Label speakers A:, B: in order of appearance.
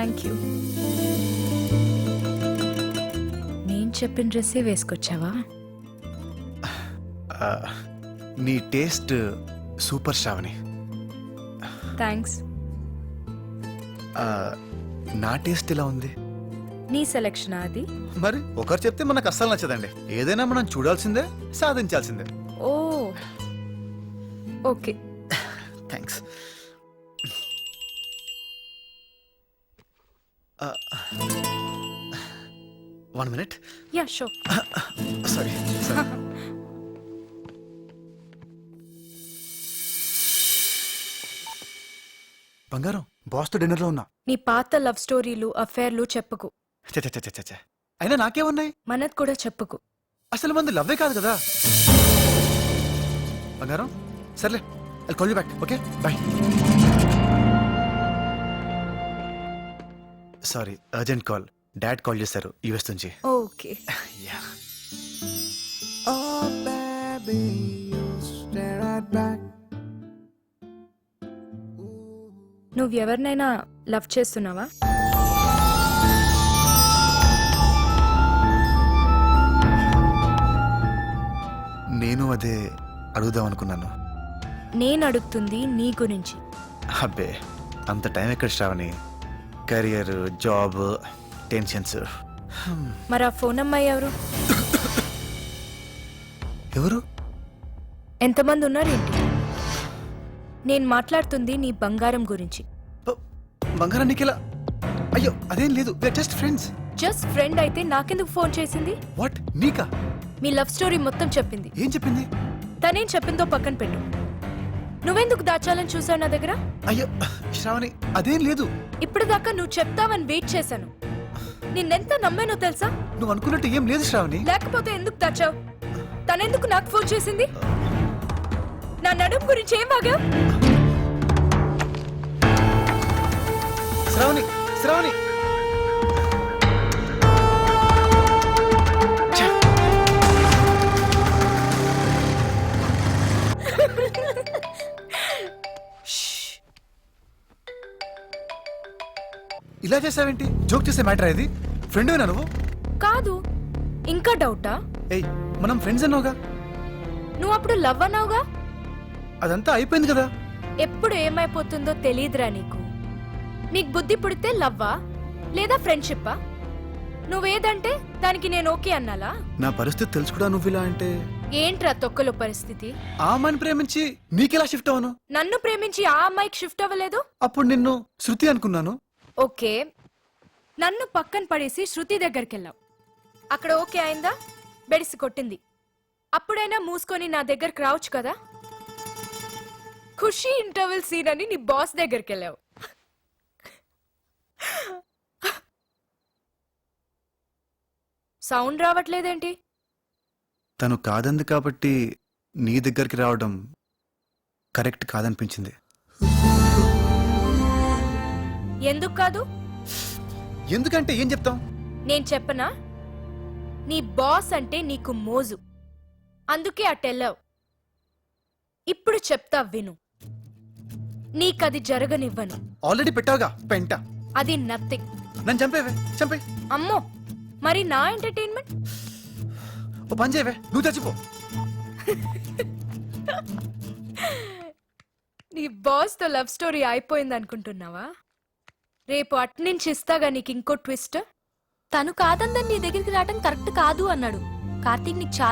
A: Thank you. నేను చెప్పిన డ్రెస్సే వేసుకొచ్చావా?
B: నీ టేస్ట్ సూపర్ శ్రావణి.
A: థ్యాంక్స్.
B: నా టేస్ట్ ఇలా ఉంది.
A: నీ సెలక్షన్ అది.
B: మరి ఒకరు చెప్తే మనకు అస్సలు నచ్చదండి. ఏదైనా మనం చూడాల్సిందే, సాధించాల్సిందే.
A: ఓ ఓకే.
B: థ్యాంక్స్. 1 minute.
A: యా షో.
B: సారీ. బంగారం, బాస్తో డిన్నర్లో ఉన్నా.
A: నీ పాత లవ్ స్టోరీలు అఫేర్లు చెప్పుకు.
B: చచ్చ అయినా నాకేమున్నాయి?
A: మనది కూడా చెప్పుకు.
B: అసలు మంది లవ్వే కాదు కదా. బంగారం సర్లే, I'll call you back. Okay bye. Sorry, urgent call. Dad call చేశారు యూఎస్ నుంచి.
A: ఓకే.
B: యా.
A: నువ్వు ఎవరినైనా లవ్ చేస్తున్నావా?
B: నేను అదే అడుగుదాం అనుకున్నాను.
A: నేను అడుగుతుంది నీ గురించి.
B: అబ్బే, అంత టైం ఎక్కడ శ్రావణి. Career, job, tensions.
A: మరి ఆ ఫోన్ అమ్మాయి ఎవరు?
B: ఎవరు?
A: ఎంతమంది ఉన్నారేంటి? నేను మాట్లాడుతుంది నీ బంగారం గురించి.
B: బంగారం నీకెలా? అయ్యో అదేం లేదు, జస్ట్ ఫ్రెండ్స్.
A: జస్ట్ ఫ్రెండ్ అయితే నాకెందుకు ఫోన్ చేసింది?
B: వాట్, నీకా?
A: మీ లవ్ స్టోరీ మొత్తం చెప్పింది.
B: ఏం చెప్పింది?
A: తనేం చెప్పిందో పక్కన పెట్టు. నువ్వెందుకు దాచాలని చూసావు నా దగ్గర?
B: అయ్యో శ్రావణి, అదేం లేదు.
A: ఇప్పుడు దాకా నువ్వు చెప్తావని వెయిట్ చేశాను. నిన్నెంత నమ్మానో తెలుసా?
B: నువ్వు అనుకున్నట్టు ఏం లేదు శ్రావణి.
A: లేకపోతే ఎందుకు దాచావు? తనెందుకు నాకు ఫోన్ చేసింది? నా నడుము గురించి ఏం వాగావు?
B: శ్రావణి, శ్రావణి. ఇలా చేసావేంటి? జోక్ చేసే మ్యాటర్ ఇది. ఫ్రెండ్వేనా నువ్వు?
A: కాదు. ఇంకా డౌటా?
B: ఏయ్, మనం ఫ్రెండ్స్ అన్నావుగా.
A: నువ్వు అప్పుడు లవ్ అన్నావుగా.
B: అదంతా అయిపోయింది కదా.
A: ఎప్పుడు ఏమైపోతుందో తెలియదురా నీకు. నీకు బుద్ధి పుడితే లవ్వా లేదా ఫ్రెండ్షిప్పా? నువ్వేదంటే దానికి నేను ఓకే అన్నాలా?
B: నా పరిస్థితి తెలుసు కూడా నువ్వు ఇలా అంటే.
A: ఏంట్రా తొక్కలో పరిస్థితి?
B: ఆ అమ్మాయిని ప్రేమించి నీకెలా షిఫ్ట్ అవను?
A: నన్ను ప్రేమించి ఆ అమ్మాయికి షిఫ్ట్ అవ్వలేదు.
B: అప్పుడు నిన్ను శృతి అనుకున్నాను.
A: ఓకే, నన్ను పక్కన పడేసి శృతి దగ్గరికి వెళ్ళావు. అక్కడ ఓకే అయిందా? బెడిసి కొట్టింది. అప్పుడైనా మూసుకొని నా దగ్గరకు రావచ్చు కదా. ఖుషి ఇంటర్వెల్ సీన్ అని నీ బాస్ దగ్గరికి వెళ్ళావు. సౌండ్ రావట్లేదేంటి?
B: తను కాదంది కాబట్టి నీ దగ్గరికి రావడం కరెక్ట్ కాదనిపించింది.
A: ఎందుకు కాదు?
B: ఎందుకంటే ఏం చెప్తాం?
A: నేను చెప్పనా? నీ బాస్ అంటే నీకు మోజు, అందుకే అటెళ్ళావు. ఇప్పుడు చెప్తా విను. నీకది జరగనివ్వను.
B: ఆల్రెడీ పెట్టావుగా పెంట.
A: అది నథింగ్.
B: నన్ను చంపేవే, చంపే.
A: అమ్మో, మరి నా ఎంటర్టైన్మెంట్?
B: ఓ పని చేయవే, నువ్వు చచ్చిపో.
A: నీ బాస్ తో లవ్ స్టోరీ అయిపోయింది అనుకుంటున్నావా? రేపు అట్నుంచి ఇస్తాగా నీకు ఇంకో ట్విస్ట్. తను కాదందని నీ దగ్గరికి రావడం కరెక్ట్ కాదు అన్నాడు. కార్తీక్ నీకు చాలా